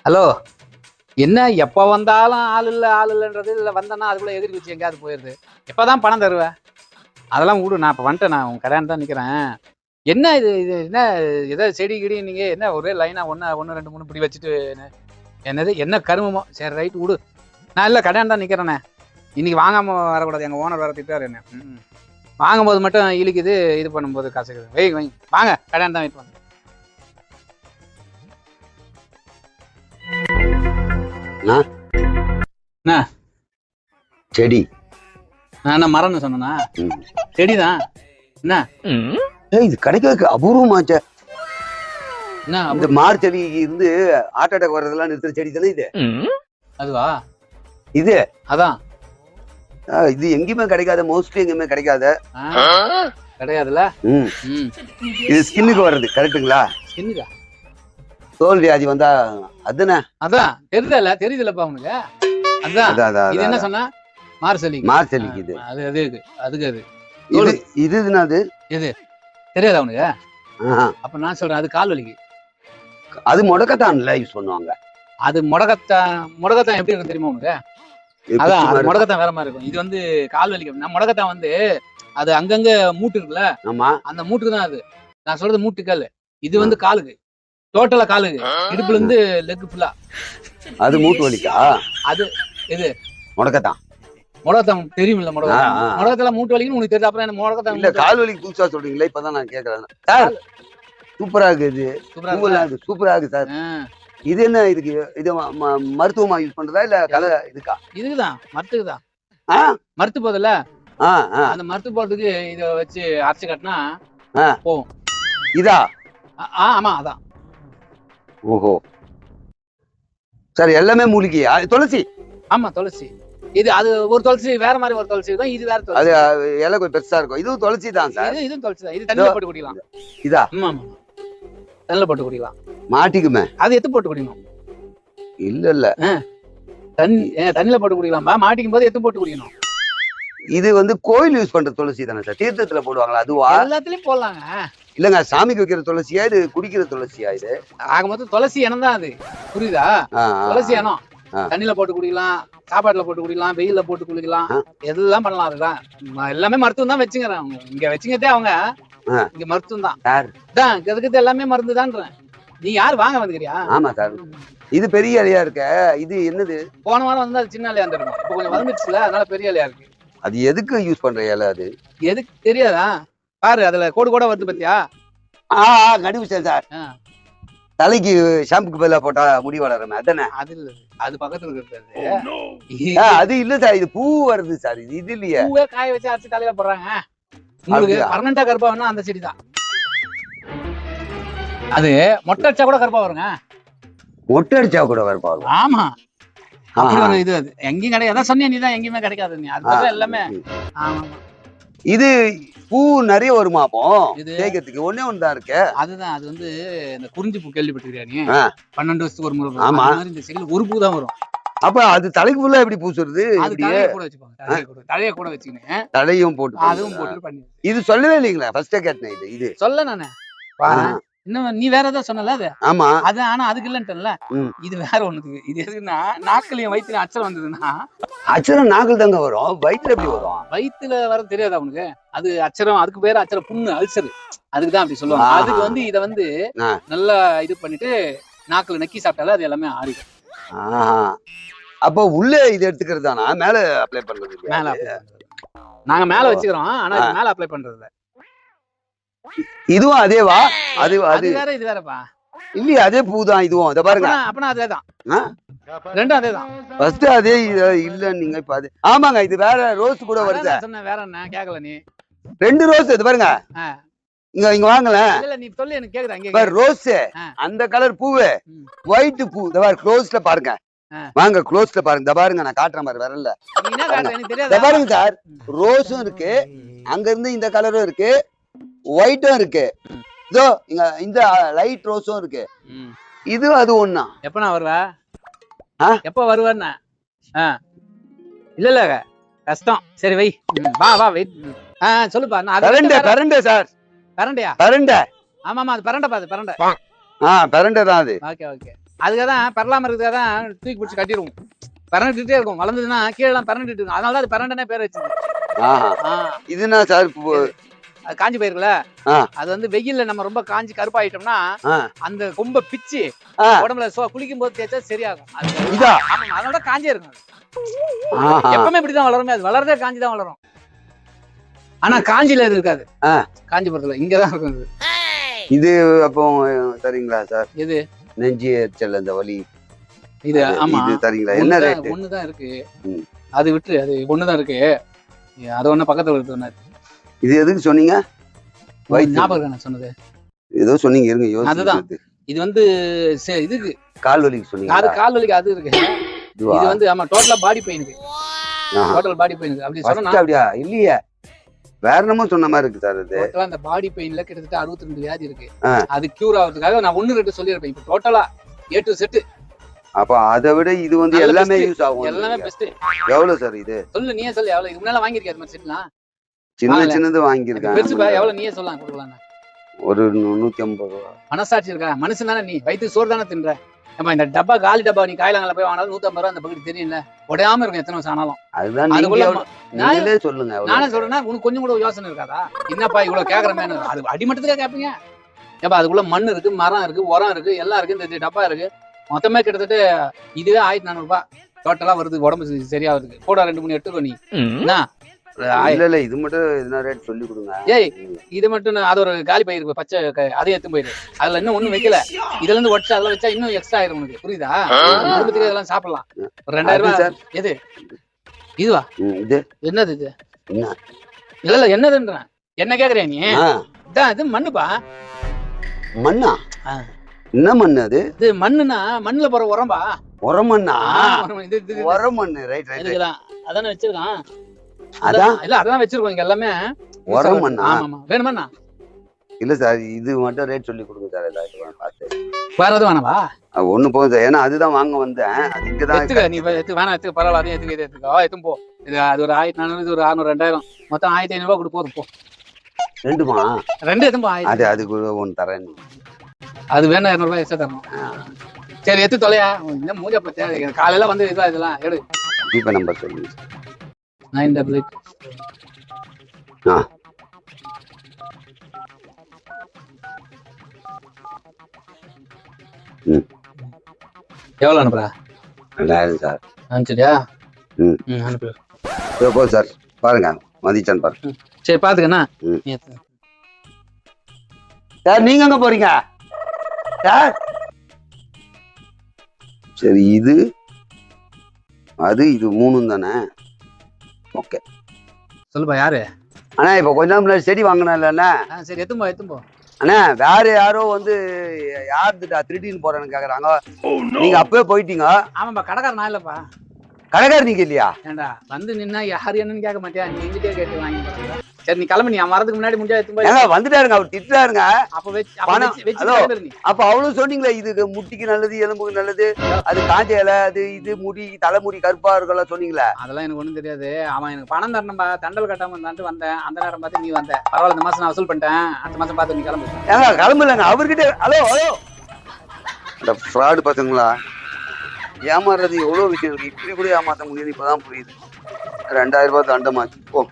Hello, என்ன எப்போ வந்தாலும் ஆள் இல்லைன்றது, இல்லை வந்தேன்னா அதுக்குள்ள எதிரி வச்சு எங்கேயாவது போயிடுது. எப்போதான் பணம் தருவேன்? அதெல்லாம் விடு, நான் இப்போ வந்துட்டேன். நான் உன் கல்யாணம் தான் நிற்கிறேன். என்ன இது இது என்ன ஏதோ செடி கிடி நீங்கள் என்ன ஒரே லைனாக ஒன்று 2 3 இப்படி வச்சுட்டு என்னது என்ன கருமமோ? சரி ரைட்டு விடு. நான் இல்லை கல்யாணம் தான் நிற்கிறேண்ணே. இன்னைக்கு வாங்காமல் வரக்கூடாது, எங்கள் ஓனர் வேறு திட்டார் என்ன. வாங்கும்போது மட்டும் இழுக்குது, இது பண்ணும்போது கசக்குது. வைங்க வாங்க, கல்யாணம் தான் வெயிட் பண்ணுங்க. செடி நான் என்ன மரம்னு சொன்னா? செடிதான். என்ன இது கிடைக்க அபூர்வமாச்சே. என்ன இந்த மார் செடி இருந்து ஹார்ட் அட்டாக் வர்றதெல்லாம் நிறுத்துற செடி தானே இது? அதுவா? இது அதான். இது எங்கேயுமே கிடைக்காத, மோஸ்ட்லி எங்கேயுமே கிடைக்காத. கிடையாதுல்ல. இது ஸ்கின்னுக்கு வர்றது கரெக்டுங்களா? ஸ்கின்னுக்கா? தோல் வியாதி வந்தா அதுதானே? அதான் தெரியுதுல்லப்பா உனக்கு. அதான் இது என்ன சொன்னா? மார்செலிக்கு இது. அதுக்கு இது என்னது? இது தெரியாதா உனக்கு? அப்ப நான் சொல்றேன், அது கால் வலிக்கு. அது முடக்கத்தான்ல யூஸ் பண்ணுவாங்க. அது முடக்கத்தான் எப்படி இருக்கு தெரியுமா உனக்கு? அதான் முடக்கத்தான் வேற மாதிரி இருக்கும். இது வந்து கால் வலிக்கு. நான் முடக்கத்தான் வந்து அது அங்கங்க மூட்டு இருக்குல்ல, அந்த மூட்டுக்கு தான் அது. நான் சொல்றது மூட்டுக்கால். இது வந்து காலுக்கு, டோட்டலா காலுக்கு, இடுப்புல இருந்து லெக் ஃபுல்லா. அது மூட்டு வலிக்கா? அது இது முடக்கத்தான். தெரியுமில்ல? முடக்கத்தால மூட்டு வலிக்குன்னு உனக்கு தெரியுது. அப்புறம் என்ன முடக்கத்தான் இல்ல கால் வலிக்கு புதுசா சொல்றீங்களா? இப்பதான் நான் கேக்குறேன் சார். சூப்பரா இருக்கு இது. சூப்பரா இருக்கு சார். இது என்ன இதுக்கு? இது மருத்துவமா யூஸ் பண்றதா இல்ல கலை இதுக்கா? இதுக்குதான், மருத்துக்குதான். மருத்து போதில்ல, அந்த மருத்து போறதுக்கு இத வச்சு அரைச்சு கட்டினா போகும். இதா? ஆமா அதான். ஓஹோ சார், எல்லாமே மூலிகையா? துளசி? ஆமா துளசி. இது அது ஒரு துளசி வேற மாதிரி, ஒரு துளசி இருக்கும். இது வேற துளசி. அது இலை கொஞ்சம் பெருசா இருக்கும். இதுவும் துளசி தான் சார். இதுவும் துளசி தான். இது தண்ணியில போட்டு குடிக்கலாம். இதா? ஆமா தண்ணியில போட்டு குடிக்கலாம். மாட்டிக்குமே? அது எத்து போட்டு குடிக்கணும். இல்ல தண்ணியில போட்டு குடிக்கலாமா? மாட்டிக்கும் போது எத்து போட்டு குடிக்கணும். இது வந்து கோயில் யூஸ் பண்ற துளசி தானே சார்? தீர்த்தத்துல போடுவாங்களா அதுவா? எல்லாத்துலயும் போடலாங்க. இல்லங்க, சாமிக்கு வைக்கிற துளசியா இது குடிக்கிற துளசியா இது? ஆக மொத்தம் துளசி இனம் தான் அது. புரியுதா? துளசி இனம் தண்ணியில போட்டு குடிக்கலாம், சாப்பாட்டுல போட்டு குடிக்கலாம், வெயில்ல போட்டு குடிக்கலாம், எல்லாம் பண்ணலாம். அதுதான் எல்லாமே மருத்துவம் தான் வச்சுக்கிறேன். இங்க வச்சுங்கதே அவங்க இங்க மருத்துவம் தான். அதுக்கு எல்லாமே மருந்து தான்றேன். நீ யாரு வாங்க வந்துக்கிறியா? ஆமா சார். இது பெரிய இலையா இருக்க. இது என்னது? போன வாரம் வந்து அது சின்ன இலையா இருந்திருக்கும். இப்போ கொஞ்சம் வந்துருச்சுல, அதனால பெரிய இலையா இருக்கு. அது எதுக்கு யூஸ் பண்ற இலை? அது எதுக்கு தெரியாதா? பாரு, அதுல கோடு கூட வருது பத்தியா? கண்டுபிடிச்சேன் சார். தலைக்கு ஷாம்புக்கு பதிலா போட்டா முடி வளருமே, அதானே? அது இல்ல, அது பக்கத்துல இருக்கிறது. அது இல்ல சார், இது பூ வருது சார். இது இல்லையே. பூவே காய வச்சு அரைச்சு தலையில போடுறாங்க. உங்களுக்கு பர்மனண்டா கருப்பா வேணா அந்த செடி தான். அது மொட்டை அடிச்சா கூட கருப்பா வருங்க. மொட்டை அடிச்சா கூட கருப்பா வரும்? ஆமா, அப்படி ஒரு இது. அது எங்கேயும் கிடையாது. அதான் சொன்னேன், நீ தான் எங்கேயுமே கிடைக்காது. நீ அதுதான் எல்லாமே. ஆமா, இது பூ நிறைய வருமா? அப்போ தேய்க்கிறதுக்கு ஒண்ணே ஒண்ணு தான் இருக்கு. அதுதான். அது வந்து இந்த குறிஞ்சி பூ கேள்விப்பட்டிருக்கியா நீ? 12 வருஷத்துக்கு ஒரு முறை. ஆமா. இந்த செடியில ஒரு பூ தான் வரும். அப்ப அது தலைக்கு ஃபுல்லா எப்படி பூசுறது? அது தலையை கூட வச்சுப்பாங்க. தலையை கூட வச்சுக்கினேன், தலையும் போட்டு அதுவும் போட்டு பண்ணி. இது சொல்லவே இல்லைங்களா? ஃபர்ஸ்டே கேட்டேன். இது சொல்ல நானு. இன்னும் நீ வேற ஏதாவது சொன்னல அது? ஆமா அது. ஆனா அதுக்கு இல்லன்ட்டல. இது வேற ஒண்ணுக்கு. இது எதுக்குன்னா, நாக்குலயும் வயித்துல அச்சரம் வந்ததுன்னா. அச்சரம் நாக்குல தாங்க வரும், வயித்துல எப்படி வரும்? வயித்துல வர தெரியாதா உனக்கு? அது அச்சரம். அதுக்கு பேரு அச்சரம், புண்ணு, அல்சர். அதுக்குதான் அப்படி சொல்லுவாங்க. அதுக்கு வந்து இத வந்து நல்லா இது பண்ணிட்டு நாக்குல நக்கி சாப்பிட்டாலே அது எல்லாமே ஆறிடும். அப்போ உள்ள இது எடுத்துக்கிறது தானா? மேல அப்ளை பண்றது? மேல அப்ளை பண்றது. நாங்க மேல வச்சுக்கிறோம், ஆனா இது மேல அப்ளை பண்றது. இதுவும் அதேவா? அது வேற, இது வேறப்பா. இல்லையா? அதே பூதான் இதுவும். இத பாருங்க. அப்பனா அதேதான். ரெண்டும் அதேதான். ஃபர்ஸ்ட் அதே இல்ல நீங்க இப்ப அது. ஆமாங்க, இது வேற. ரோஸ் கூட வருது. சொன்ன வேற என்ன கேக்கல நீ? 2 ரோஸ். இது பாருங்க. இங்க வாங்கல. இல்ல நீ சொல்லு, எனக்கு கேக்குது. அங்க பாரு, ரோஸ் அந்த கலர் பூவு, ஒயிட் பூ. இத பாரு, க்ளோஸ்ல பாருங்க. வாங்க க்ளோஸ்ல பாருங்க. இத பாருங்க, நான் காட்டுறேன் பாரு. வரல இத பாருங்க சார். ரோஸும் இருக்கு, அங்க இருந்து இந்த கலரும் இருக்கு, ஒயிட்டும் இருக்கு. இதோ இங்க இந்த லைட் ரோஸும் இருக்கு. இது அது ஒண்ணா? எப்ப நான் வருவ? எப்ப வருவன்னா? இல்ல கஷ்டம். சரி வை, வா வெயிட். சொல்லுப்பா. Current sir. கரண்டையா? கரண்ட் ஆமாமா அது பரண்டை அது பரண்டை. பிரண்டை தான் அது. Okay okay. அதுக்காக தான் பரலாம இருக்கிறதுக்காக தான் தூக்கி பிடிச்சி கட்டிடுவோம். பரண்டுட்டே இருக்கும், வளர்ந்ததுன்னா கீழே எல்லாம் பரண்டுட்டு இருக்கும். அதனால தான் அது பரண்டனே பேர் வச்சது. இதுனா சார் அது காஞ்சி போயிருக்குல்ல, அது வந்து வெயில்ல நம்ம ரொம்ப காஞ்சி கருப்பாயிட்டோம்னா அந்த கொம்ப பிச்சு உடம்புல குளிக்கும் போது தேய்ச்சா சரியாகும். அதனால காஞ்சே இருக்கும். எப்பவுமே இப்படிதான் வளருமே, அது வளர்றதே காஞ்சி தான் வளரும். ஆனா காஞ்சில இது இருக்காது, காஞ்சிபுரத்துல இங்கதான் இருக்கும். இது அப்போ சரிங்களா சார்? இது நெஞ்சு எரிச்சல் அந்த வலி இது? ஆமா இது சரிங்களா? என்ன ரேட்? ஒண்ணுதான் இருக்கு, அது விட்டு அது ஒண்ணுதான் இருக்கு. அது ஒண்ணு பக்கத்துல இருக்கு. இது எதுக்கு சொன்னீங்க? ஞாபகம் இருக்கா நான் சொன்னது? ஏதோ சொன்னீங்க, இருங்க. அதுதான் இது வந்து இதுக்கு கால் வலிக்கு சொன்னீங்க. அது கால் வலிக்கு அது இருக்கு. இது வந்து ஆமா டோட்டலா பாடி பெயினுக்கு, டோட்டல் பாடி பெயினுக்கு அப்படி சொன்னா அப்படியா? இல்லையே, வேற என்னமோ சொன்ன மாதிரி இருக்கு சார். இது டோட்டலா அந்த பாடி பெயின்ல கிட்டத்தட்ட 62 வியாதி இருக்கு. அது கியூர் ஆகிறதுக்காக நான் 1-2 சொல்லியிருப்பேன். இப்போ டோட்டலா A to Z. அப்ப அதை விட இது வந்து எல்லாமே யூஸ் ஆகும். எல்லாமே பெஸ்ட். எவ்வளவு சார் இது? சொல்லு, நீயே சொல்லு. எவ்வளவு? இதுக்கு முன்னால வாங்கிருக்கியா அது மாதிரி செட்லாம்? சின்னது வாங்கியிருக்கேன். பெருசுப்பா எவ்வளவு நீயே சொல்லலாம், கொடுக்கலாம். ஒரு 150 ரூபா. மனசாட்சி இருக்கா? மனுஷன் தானே நீ, வயிற்று சோறு தானே தின்ற. ஏமா இந்த டப்பா காலி டப்பா நீ காயிலாங்கல போய் வாங்கினாலும் 150 ரூபா அந்த பக்கெட் தெரியும்ல, உடையாம இருக்கும் எத்தனை வருஷம் ஆனாலும். அதுதான் நீங்களே சொல்லுங்க. நானே சொல்றேன்னா உனக்கு கொஞ்சம் கூட யோசனை இருக்காதா? என்னப்பா இவ்வளவு கேக்குறமே, அது அடிமட்டத்துக்காக கேட்பீங்க. ஏப்பா அதுக்குள்ள மண் இருக்கு, மரம் இருக்கு, உரம் இருக்கு, எல்லாம் இருக்கு. இந்த டப்பா இருக்கு, மொத்தமே கிட்டத்தட்ட இதுவே 1400 ரூபாய் டோட்டலா வருது. உடம்பு சரியா வருது. கூட 2-3 எடுத்துக்கோ நீ. என்ன இல்ல இது மட்டும் என்ன ரேட் சொல்லி கொடுங்க. ஏய் இது மட்டும் அது ஒரு காலி பயிர் பச்சை, அதையும் எடுத்து போயிரு. அதுல இன்னும் ஒண்ணும் வைக்கல. இதுல இருந்து உடச்சு அதுல வச்சா இன்னும் எக்ஸ்ட்ரா ஆயிரும் உனக்கு, புரியுதா? குடும்பத்துக்கு இதெல்லாம் சாப்பிடலாம். ஒரு 2000 ரூபாய். எது இதுவா? இது என்னது? இது இல்ல இல்ல என்னதுன்றேன். என்ன கேக்குறியா நீ? இதான் இது மண்ணுப்பா. மண்ணா? என்ன மண்ணு அது? இது மண்ணுனா மண்ணுல போற உரம்பா. உரம் மண்ணா? உரம் மண்ணு. Right right. இதுதான் அதானே வச்சிருக்கான். அதான் இல்ல அதான் வச்சிருக்கோம் இங்க எல்லாமே. உரம் மண்ணா? ஆமாமா. வேணுமாண்ணா? இல்ல சார், இது மட்டும் ரேட் சொல்லி கொடுங்க சார். ஏதாவது பார்த்து. வேற எதுவும் வேணாவா? ஒண்ணு போதும் சார், ஏன்னா அதுதான் வாங்க வந்தேன். அது இங்கதான் எடுத்துக்க. நீ எடுத்து வேணா எடுத்துக்க, பரவாயில்ல. அதையும் எடுத்துக்க, இதை எடுத்துக்கோ, எடுத்தும் போ. இது அது ஒரு 1400, இது ஒரு 600, 2000, மொத்தம் 1500 ரூபாய் கொடு, போதும் போ. ரெண்டுமா? 2 எடுத்தும் போ. அது அதுக்கு ஒண்ணு தரேன். அது வேணா 200 ரூபாய் எக்ஸ்ட்ரா தரணும். சரி எடுத்து தொலையா. இன்னும் மூஞ்ச பத்தியா காலையில வந்து இதுவா இதெல்லாம் எடு. ஜிபே நம்பர் சொல்லுங்க. 988. எவ்வளவு அனுப்புறா? 2000 சார். அனுப்பிச்சிட்டியா? அனுப்பு. போதும் சார், பாருங்க மதிச்சான் பாருங்க. சரி பாத்துக்கண்ணா. சார் நீங்க எங்க போறீங்க சார்? சரி இது அது இது 3 தானே? ஓகே சொல்லுப்பா. யாரு அண்ணா? இப்ப கொஞ்சம் முன்னாடி செடி வாங்கினா. சரி எத்தும்போ எத்தும்போ. அண்ணா வேற யாரோ வந்து யாருடா திருடின்னு போறேன்னு கேக்குறாங்க. நீங்க அப்பவே போயிட்டீங்க. ஆமாப்பா, கடைக்காரன் நான் இல்லப்பா. கடைக்காரர் நீங்க இல்லையா? ஏண்டா வந்து நின்னா யாரு என்னன்னு கேட்க மாட்டியா? நீ எங்கிட்டே கேட்டு வாங்கி போறீங்க. சரி நீ கிளம்பி, நீ வரதுக்கு முன்னாடி முடிஞ்சா எத்தும்போ. வந்துட்டாருங்க, அவர் திட்டுறாருங்க. அப்ப அப்ப அவ்வளவு சொன்னீங்களே, இது முட்டிக்கு நல்லது, எலும்புக்கு நல்லது, அது காஞ்ச இலை, அது இது முடி தலைமுடி கருப்பா இருக்கலாம் சொன்னீங்களே. அதெல்லாம் எனக்கு ஒண்ணும் தெரியாது. அவன் எனக்கு பணம் தரணும்பா, தண்டல் கட்டாம இருந்தான்ட்டு வந்தேன். அந்த நேரம் பார்த்து நீ வந்த. பரவாயில்ல, இந்த மாசம் நான் வசூல் பண்ணிட்டேன். அடுத்த மாசம் பார்த்து நீ கிளம்பு. ஏங்க கிளம்புலங்க அவர்கிட்ட. ஹலோ ஹலோ, இந்த ஃப்ராடு பசங்களா ஏமாறுறது எவ்வளவு விஷயம் இருக்கு. இப்படி கூட ஏமாத்த முடியாது. இப்பதான் புரியுது. 2000 ரூபாய் தண்டமாச்சு. ஓ